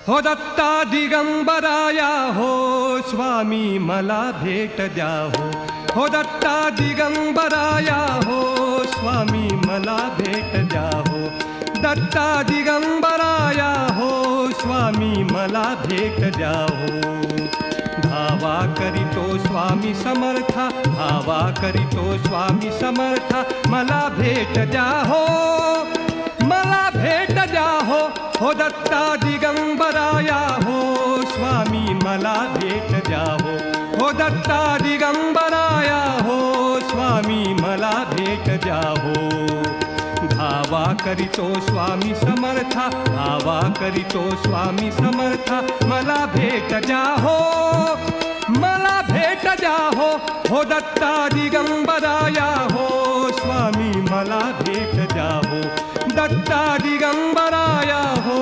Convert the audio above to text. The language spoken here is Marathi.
हो दत्ता दिगंबराया हो स्वामी मला भेट द्या हो दत्ता दिगंबराया हो स्वामी मला भेट द्या हो दत्ता दिगंबराया हो स्वामी मला भेट द्या हो धावा करीतो स्वामी समर्था धावा करीतो स्वामी समर्था मला भेट द्या हो मला भेट द्या हो दत्ता दिगंबराया हो स्वामी मला भेट द्या हो दत्ता दिगंबराया हो स्वामी मला भेट द्या हो धावा करीतो स्वामी समर्था धावा करीतो स्वामी समर्था मला भेट द्या हो मला भेट द्या हो दत्ता दिगंबराया हो स्वामी मला भेट द्या हो दत्ता दिगंबराया हो